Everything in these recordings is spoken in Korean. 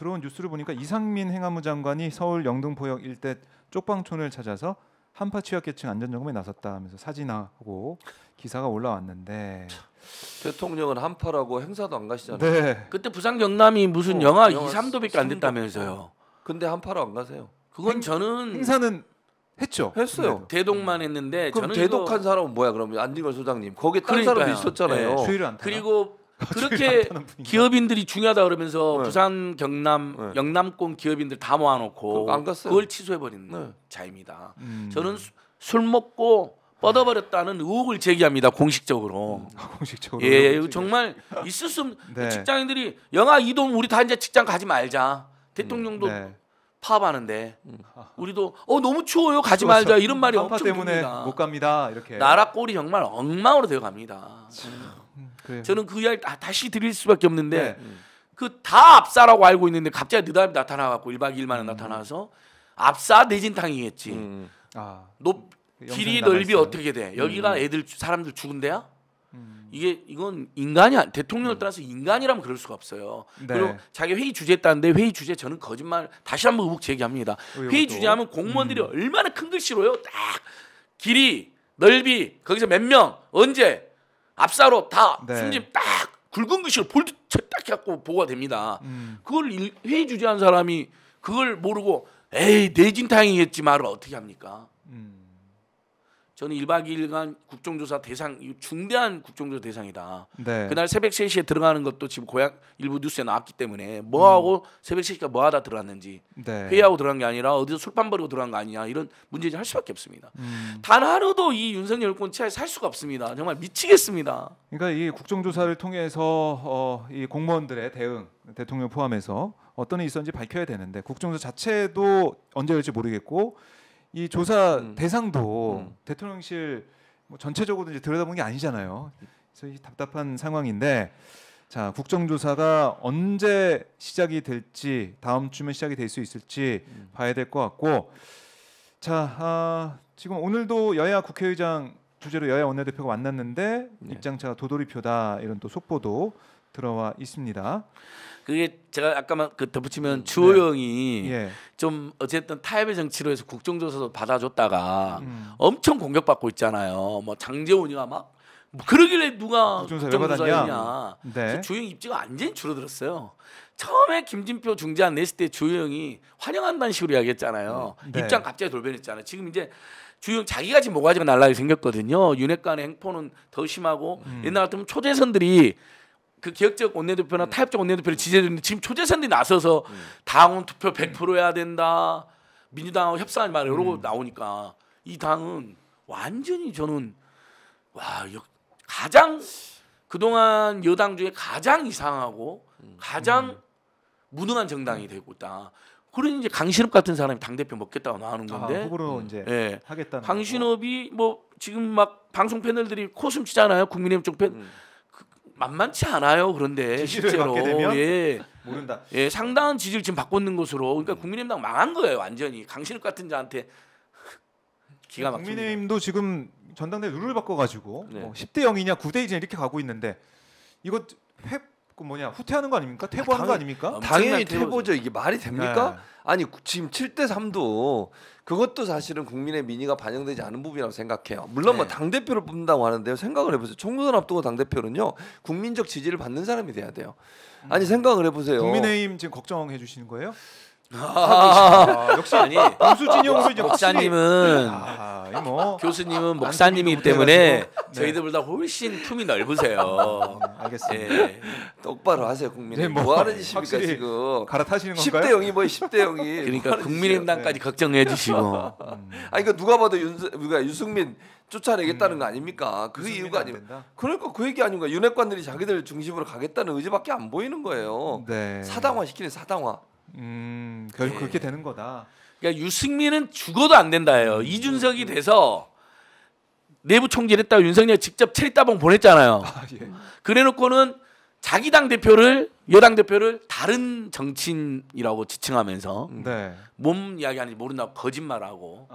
들어온 뉴스를 보니까 이상민 행안부 장관이 서울 영등포역 일대 쪽방촌을 찾아서 한파 취약계층 안전점검에 나섰다 하면서 사진하고 기사가 올라왔는데 대통령은 한파라고 행사도 안 가시잖아요. 네. 그때 부산 경남이 무슨 영하 2, 3도밖에 안 됐다면서요. 근데 한파로 안 가세요. 그건 저는 행사는 했죠. 했어요. 대독만 했는데 그럼 저는 대독한 사람은 뭐야? 그러면 안진걸 소장님 거기에 다른 그러니까요. 사람도 있었잖아요. 네, 추위를 안 타나? 그리고 추위를 그렇게 안 타는 분위기가. 기업인들이 중요하다 그러면서 네. 부산 경남 네. 영남권 기업인들 다 모아놓고 안 갔어요. 그걸 취소해버린 네. 자입니다. 음. 저는 술 먹고 뻗어버렸다는 의혹을 제기합니다. 공식적으로. 공식적으로. 예, 정말 있을 수 없는 네. 직장인들이 영하 2도 우리 다 이제 직장 가지 말자. 대통령도 네. 파업하는데 우리도 너무 추워요 가지 말자 이런 말이 한파 엄청 때문에 듭니다. 못 갑니다. 이렇게. 나라 꼴이 정말 엉망으로 되어 갑니다. 그래요. 저는 그 이야기 다시 드릴 수밖에 없는데 네. 그 다 압사라고 알고 있는데 갑자기 느닷없이 나타나갖고 1박 2일 만에 나타나서 압사 내진탕이겠지. 아, 길이 영상이 넓이 남아있어요. 어떻게 돼? 여기가 사람들 죽은 데야? 이건 인간이 대통령을 떠나서 인간이라면 그럴 수가 없어요. 네. 그리고 자기 회의 주제했다는데 회의 주제 저는 거짓말 다시 한번 의혹 제기합니다. 회의 주제하면 공무원들이 얼마나 큰 글씨로요. 딱 길이 넓이 거기서 몇 명 언제 압사로 다 네. 숨집 딱 굵은 글씨로 볼드 딱 해갖고 보고가 됩니다. 그걸 회의 주재한 사람이 그걸 모르고 에이 내진탕이겠지 말을 어떻게 합니까? 저는 1박 2일간 국정조사 대상 중대한 국정조사 대상이다. 네. 그날 새벽 3시에 들어가는 것도 지금 고향 일부 뉴스에 나왔기 때문에 뭐하고 새벽 3시까지 뭐하다 들어갔는지 네. 회의하고 들어간 게 아니라 어디서 술판 버리고 들어간 거 아니냐 이런 문제를 할 수밖에 없습니다. 단 하루도 이 윤석열 정권 치하에 살 수가 없습니다. 정말 미치겠습니다. 그러니까 이 국정조사를 통해서 이 공무원들의 대응, 대통령 포함해서 어떤 일이 있었는지 밝혀야 되는데 국정조사 자체도 언제 열지 모르겠고 이 조사 대상도 대통령실 뭐 전체적으로 이제 들여다본 게 아니잖아요. 그래서 이 답답한 상황인데 자 국정조사가 언제 시작이 될지 다음 주면 시작이 될 수 있을지 봐야 될 것 같고 자 지금 오늘도 여야 국회의장 주재로 여야 원내대표가 만났는데 입장차가 도돌이표다 이런 또 속보도 들어와 있습니다. 그게 제가 아까만 덧붙이면 주호영이 예. 좀 어쨌든 타협의 정치로 해서 국정조사도 받아줬다가 엄청 공격받고 있잖아요. 뭐 장제원이가 막 뭐 그러길래 누가 국정조사 국정조사했냐. 네. 주호영 입지가 완전히 줄어들었어요. 처음에 김진표 중재안 냈을 때 주호영이 환영한다는 식으로 이야기했잖아요. 네. 입장 갑자기 돌변했잖아요. 지금 이제 주호영 자기가 지금 모가지가 날라게 생겼거든요. 윤핵 간의 행포는 더 심하고 옛날 같으면 초재선들이 그 기억적 원내대표나 타협적 원내대표를 지지해주는데 지금 초재선들이 나서서 당원 투표 100% 해야 된다. 민주당하고 협상하지 말라 이러고 나오니까 이 당은 완전히 저는 가장 그동안 여당 중에 가장 이상하고 가장 무능한 정당이 되고 있다. 그러니 이제 강신업 같은 사람이 당대표 먹겠다고 나오는 건데 후보로 이제 예. 하겠다는 강신업이 뭐 지금 막 방송 패널들이 코숨 치잖아요. 국민의힘 쪽 만만치 않아요. 그런데 지지를 실제로 받게 되면? 예. 모른다. 예, 상당한 지지를 지금 받고 있는 것으로 그러니까 국민의힘당 망한 거예요. 완전히 강신업 같은 자한테 기가 막힙니다. 국민의힘도 지금 전당대 룰을 바꿔가지고 네. 10대 0이냐 9대 2냐 이렇게 가고 있는데 이거 후퇴하는 거 아닙니까? 퇴보하는 거 아닙니까? 당연히 엄청난 퇴보죠. 이게 말이 됩니까? 네. 아니 지금 7대 3도 그것도 사실은 국민의 민의가 반영되지 않은 부분이라고 생각해요. 물론 뭐 네. 당 대표를 뽑는다고 하는데요. 생각을 해보세요. 총선 앞두고 당 대표는요 국민적 지지를 받는 사람이 돼야 돼요. 아니 생각을 해보세요. 국민의힘 지금 걱정해 주시는 거예요? 역시 아니 보수 진영으로 이제 목사님은 뭐 교수님은 목사님이기 때문에 네. 저희들보다 훨씬 품이 넓으세요. 알겠습니다. 예. 똑바로 하세요. 국민의힘. 네, 뭐 하는 짓입니까 확실히 지금? 갈아타시는 10대 건가요? 0이 뭐예요? 10대 0이. 그러니까 국민의힘당까지 걱정해 주시고 아니 이거 누가 봐도 유승민 쫓아내겠다는 거 아닙니까? 그 유승민은 이유가 안 아니면 된다? 그러니까 그 얘기 아닌가? 윤핵관들이 자기들 중심으로 가겠다는 의지밖에 안 보이는 거예요. 네. 사당화 시키는 사당화. 결국 그렇게 되는 거다. 그러니까 유승민은 죽어도 안 된다예요. 이준석이 돼서 내부 총질했다고 윤석열 직접 체리따봉 보냈잖아요. 예. 그래놓고는 자기 당 대표를 여당 대표를 다른 정치인이라고 지칭하면서 네. 몸 이야기하는지 모른다고 거짓말하고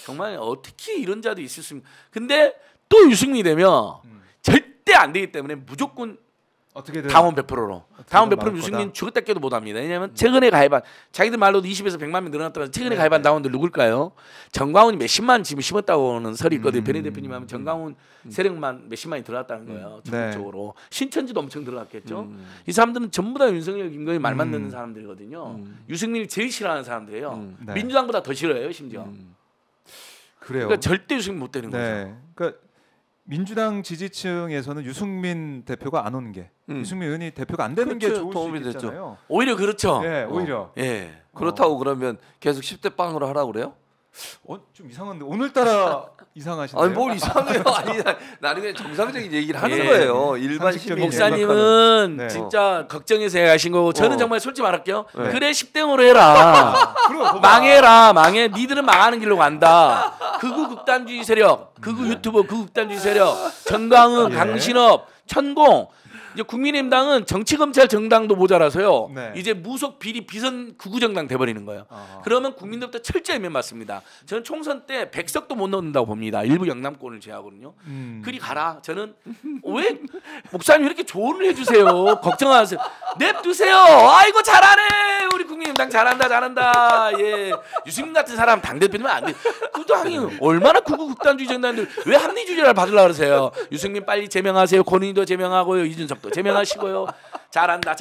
정말 어떻게 이런 자도 있을 수 있습니까? 근데 또 유승민이 되면 절대 안 되기 때문에 무조건 어떻게든 당원 100%로. 당원 100%면 막을 유승민 거다. 죽었다 깨도 못합니다. 왜냐하면 최근에 가입한 자기들 말로도 20에서 100만 명 늘어났다고 해서 최근에 가입한 당원들 누굴까요? 정광훈이 몇십만 지금 심었다고는 설이 있거든요. 변희 대표님 하면 정광훈 세력만 몇십만이 들어갔다는 거예요. 전국적으로. 신천지도 엄청 들어갔겠죠. 이 사람들은 전부 다 윤석열, 김건희 말만 듣는 사람들이거든요. 유승민을 제일 싫어하는 사람들이에요. 네. 민주당보다 더 싫어해요, 심지어. 그래요. 그러니까 절대 유승민 못 되는 거죠. 네. 그러니까 민주당 지지층에서는 유승민 대표가 안 오는 게 유승민 의원이 대표가 안 되는 게 그렇죠. 좋을 도움이 수 됐죠. 있잖아요. 오히려 그렇죠. 네, 오히려. 예. 그렇다고 그러면 계속 10대 빵으로 하라고 그래요? 좀 이상한데 오늘따라 이상하신데요. 아니 뭘 이상해요? 아니 나는 그냥 정상적인 얘기를 하는 예. 거예요. 일반 상식적인 시민이 목사님은 네. 진짜 걱정해서 하신 거고 저는 정말 솔직히 말할게요. 네. 그래 10대으로 해라. 그리고 봐봐. 망해라. 망해. 니들은 망하는 길로 간다. 극우 극단주의 세력, 극우 유튜버 극우 극단주의 세력, 전광훈, 예. 강신업, 천공. 이제 국민의힘당은 정치검찰 정당도 모자라서요. 네. 이제 무속 비리 비선 극우 정당 돼버리는 거예요. 그러면 국민들부터 철저히 면맞습니다. 저는 총선 때 100석도 못 넣는다고 봅니다. 일부 영남권을 제하거든요. 그리 가라. 저는 왜 목사님 이렇게 조언을 해주세요. 걱정하세요. 냅두세요. 아이고 잘하네. 우리 국민의힘당 잘한다. 예. 유승민 같은 사람 당 대표면 안 돼. 그 당이 얼마나 극우 극단주의 정당들 왜 합리주의를 받으려고 그러세요. 유승민 빨리 제명하세요. 권은희도 제명하고요. 이준석도 제명하시고요. 잘한다.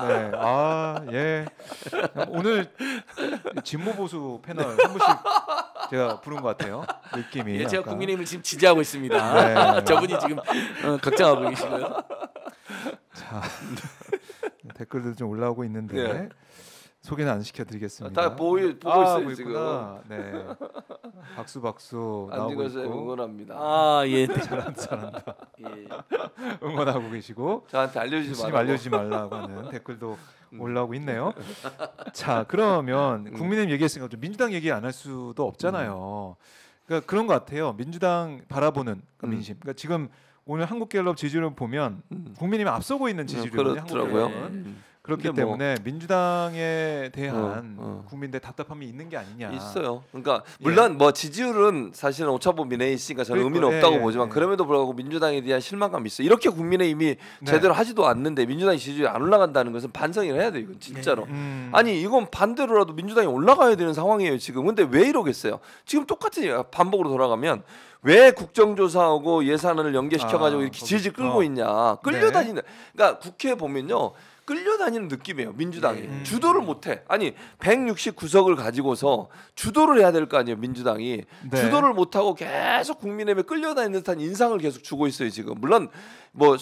네. 아, 예. 오늘 진보 보수 패널 한 분씩 제가 부른 것 같아요. 느낌이. 예, 제가 약간. 국민의힘을 지금 지지하고 있습니다. 네. 저분이 지금 걱정하고 계시고요. 자, 댓글도 좀 올라오고 있는데 네. 소개는 안 시켜드리겠습니다. 다 보고 있어요 보고 지금. 있구나. 네. 박수 나오고 안진걸 쌤 있고 응원합니다. 아 예. 잘한다. 예. 응원하고 계시고 저한테 알려주지 열심히 말라고. 알려주지 말라고 하는 댓글도 올라오고 있네요. 자, 그러면 국민의힘 얘기했으니까 좀 민주당 얘기 안 할 수도 없잖아요. 그러니까 그런 것 같아요. 민주당 바라보는 민심. 그러니까 지금 오늘 한국갤럽 지지율을 보면 국민의힘이 앞서고 있는 지지율이거든요. 그렇더라고요. 한국갤럽은. 그렇기 근데 뭐, 때문에 민주당에 대한 국민들의 답답함이 있는 게 아니냐. 있어요. 그러니까 물론 뭐 지지율은 사실은 오차범위 내에 있으니까 저는 의미는 그러니까, 없다고 보지만 그럼에도 불구하고 민주당에 대한 실망감이 있어요. 이렇게 국민의힘이 네. 제대로 하지도 않는데 민주당의 지지율이 안 올라간다는 것은 반성을 해야 돼요. 이건 진짜로. 아니 이건 반대로라도 민주당이 올라가야 되는 상황이에요 지금. 근데 왜 이러겠어요? 지금 똑같은 반복으로 돌아가면 왜 국정조사하고 예산을 연계시켜가지고 이렇게 질질 끌고 있냐? 끌려다니는. 그러니까 국회에 보면요. 끌려다니는 느낌이에요. 민주당이 주도를 못해. 아니 169석을 가지고서 주도를 해야 될 거 아니에요. 민주당이 네. 주도를 못하고 계속 국민의힘에 끌려다니는 듯한 인상을 계속 주고 있어요. 지금 물론 뭐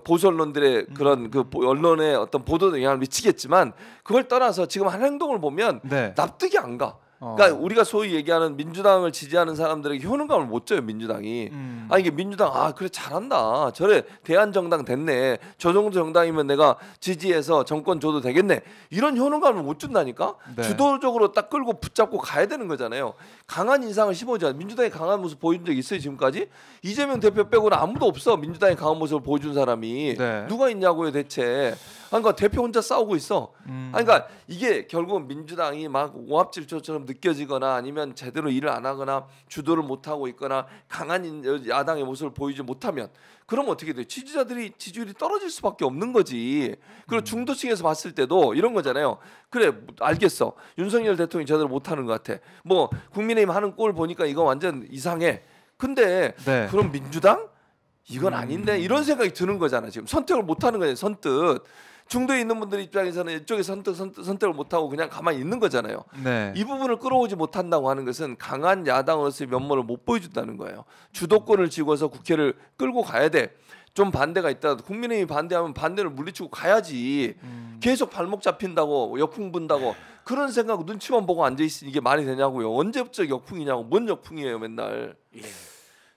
보수 언론들의 그런 그 언론의 어떤 보도에 영향을 미치겠지만 그걸 떠나서 지금 한 행동을 보면 네. 납득이 안 가. 그러니까 우리가 소위 얘기하는 민주당을 지지하는 사람들에게 효능감을 못 줘요. 민주당이. 아 이게 민주당 그래 잘한다. 저래 대한정당 됐네. 저 정도 정당이면 내가 지지해서 정권 줘도 되겠네. 이런 효능감을 못 준다니까. 네. 주도적으로 딱 끌고 붙잡고 가야 되는 거잖아요. 강한 인상을 심어줘야. 민주당이 강한 모습 보여준 적 있어요 지금까지? 이재명 대표 빼고는 아무도 없어. 민주당이 강한 모습을 보여준 사람이. 네. 누가 있냐고요 대체. 그러니까 대표 혼자 싸우고 있어. 그러니까 이게 결국 민주당이 막 오합질조처럼 느껴지거나 아니면 제대로 일을 안 하거나 주도를 못 하고 있거나 강한 야당의 모습을 보이지 못하면 그럼 어떻게 돼? 지지자들이 지지율이 떨어질 수밖에 없는 거지. 그리고 중도층에서 봤을 때도 이런 거잖아요. 그래 알겠어. 윤석열 대통령이 제대로 못 하는 것 같아. 뭐 국민의힘 하는 꼴 보니까 이거 완전 이상해. 근데 네. 그럼 민주당? 이건 아닌데 이런 생각이 드는 거잖아. 지금 선택을 못 하는 거예요. 선뜻. 중도에 있는 분들 입장에서는 이쪽에 선택을 못하고 그냥 가만히 있는 거잖아요. 네. 이 부분을 끌어오지 못한다고 하는 것은 강한 야당으로서의 면모를 못 보여준다는 거예요. 주도권을 쥐고서 국회를 끌고 가야 돼. 좀 반대가 있다. 국민의힘이 반대하면 반대를 물리치고 가야지. 계속 발목 잡힌다고 역풍 분다고 그런 생각 눈치만 보고 앉아 있으니 이게 말이 되냐고요. 언제부터 역풍이냐고. 뭔 역풍이에요 맨날. 예.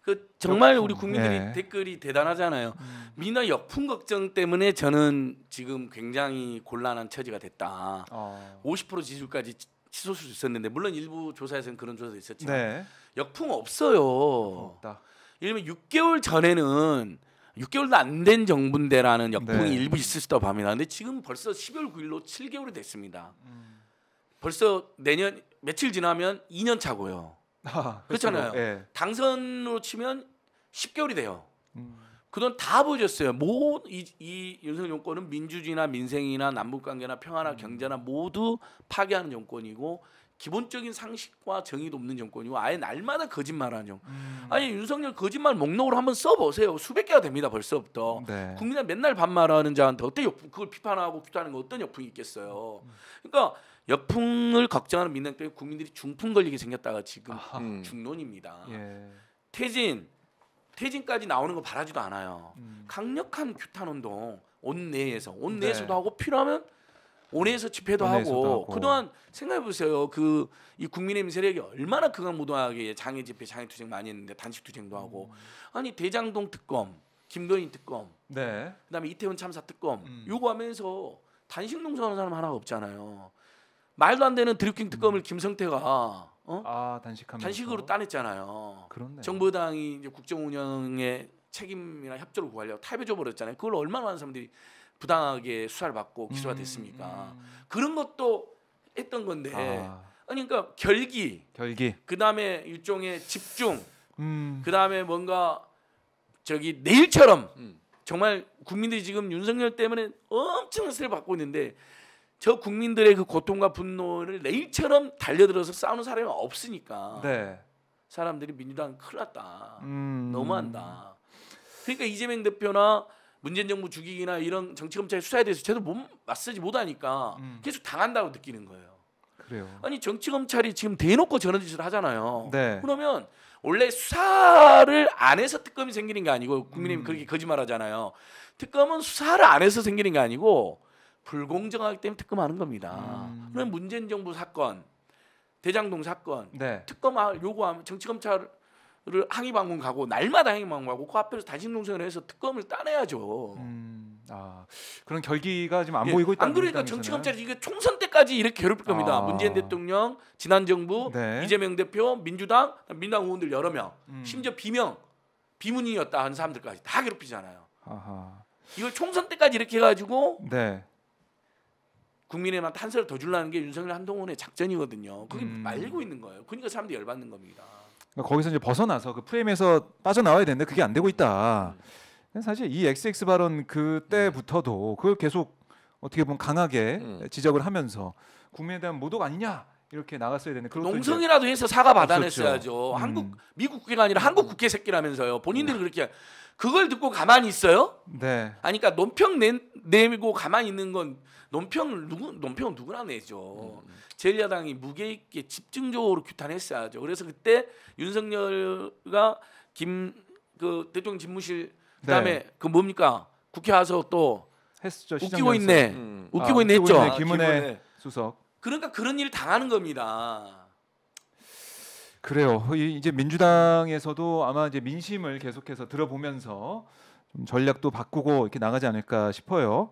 그 정말 역풍. 우리 국민들이 예. 댓글이 대단하잖아요. 민주당 역풍 걱정 때문에 저는 지금 굉장히 곤란한 처지가 됐다. 50% 지지율까지 치솟을 수 있었는데 물론 일부 조사에서는 그런 조사도 있었지만 네. 역풍 없어요. 없다. 예를 들면 6개월 전에는 6개월도 안 된 정부인데라는 역풍이 네. 일부 있을 수도 봅니다. 근데 지금 벌써 12월 9일로 7개월이 됐습니다. 벌써 내년 며칠 지나면 2년 차고요. 그렇잖아요. 예. 당선으로 치면 10개월이 돼요. 그동안 다 보여줬어요. 이 윤석열 정권은 민주주의나 민생이나 남북관계나 평화나 경제나 모두 파괴하는 정권이고 기본적인 상식과 정의도 없는 정권이고 아예 날마다 거짓말하는 정권. 아니 윤석열 거짓말 목록으로 한번 써보세요. 수백 개가 됩니다. 벌써부터. 네. 국민은 맨날 반말하는 자한테 어떤 그걸 비판하고 규탄하는 거 어떤 역풍이 있겠어요. 그러니까 역풍을 걱정하는 민당 때문에 국민들이 중풍 걸리게 생겼다가 지금 중론입니다. 예. 퇴진까지 나오는 거 바라지도 않아요. 강력한 규탄 운동 온내에서도 네. 하고 필요하면 온내에서 집회도 온내에서도 하고. 하고. 그동안 생각해 보세요. 이 국민의힘 세력이 얼마나 극악무도하게 장애 집회, 장애 투쟁 많이 했는데 단식 투쟁도 하고. 아니 대장동 특검, 김건희 특검, 네. 그다음에 이태원 참사 특검 요구하면서 단식 농성하는 사람 하나가 없잖아요. 말도 안 되는 드루킹 특검을 김성태가 단식하면서 단식으로 따냈잖아요. 그렇네요. 정부 여당이 이제 국정 운영의 책임이나 협조를 구하려고 타협해줘 버렸잖아요. 그걸 얼마나 많은 사람들이 부당하게 수사를 받고 기소가 됐습니까? 그런 것도 했던 건데. 아니 그러니까 결기, 그다음에 일종의 집중, 그다음에 뭔가 내일처럼 정말 국민들이 지금 윤석열 때문에 엄청난 스트레스를 받고 있는데 저 국민들의 그 고통과 분노를 내일처럼 달려들어서 싸우는 사람이 없으니까 네. 사람들이 민주당 큰일 났다. 너무한다. 그러니까 이재명 대표나 문재인 정부 죽이기나 이런 정치검찰 수사에 대해서 제대로 맞서지 못하니까 계속 당한다고 느끼는 거예요. 그래요. 아니 정치검찰이 지금 대놓고 저런 짓을 하잖아요. 네. 그러면 원래 수사를 안 해서 특검이 생기는 게 아니고 국민의힘이 그렇게 거짓말하잖아요. 특검은 수사를 안 해서 생기는 게 아니고 불공정하기 때문에 특검하는 겁니다. 그럼 문재인 정부 사건, 대장동 사건, 네. 특검 요구하면 정치검찰을 항의 방문 가고 날마다 항의 방문 가고 그 앞에서 단식 농성을 해서 특검을 따내야죠. 그런 결기가 지금 안 보이고 있다. 안 그러니까 정치검찰이 이게 총선 때까지 이렇게 괴롭힐 겁니다. 문재인 대통령, 지난 정부, 네. 이재명 대표, 민주당 의원들 여러 명, 심지어 비문인이었다 하는 사람들까지 다 괴롭히잖아요. 이걸 총선 때까지 이렇게 해가지고 네. 국민의힘한테 한세를 더 주려는 게 윤석열 한동훈의 작전이거든요. 그게 말리고 있는 거예요. 그러니까 사람들이 열받는 겁니다. 그러니까 거기서 이제 벗어나서 그 프레임에서 빠져나와야 되는데 그게 안 되고 있다. 사실 이 XX 발언 그때부터도 그걸 계속 어떻게 보면 강하게 지적을 하면서 국민에 대한 모독 아니냐 이렇게 나갔어야 되는데 농성이라도 해서 사과 받아냈어야죠. 미국 국회가 아니라 한국 국회 새끼라면서요. 본인들이 그렇게 그걸 듣고 가만히 있어요? 네. 아니 그러니까 논평 내밀고 가만히 있는 건 논평은 누구나 내죠. 제1야당이 무게 있게 집중적으로 규탄했어야죠. 그래서 그때 윤석열과 그 대통령 집무실 그다음에 그 뭡니까 국회 와서 또 했죠. 웃기고 있네. 웃기고 있네 했죠. 김은혜 수석. 그러니까 그런 일 당하는 겁니다. 그래요. 이제 민주당에서도 아마 이제 민심을 계속해서 들어보면서 좀 전략도 바꾸고 이렇게 나가지 않을까 싶어요.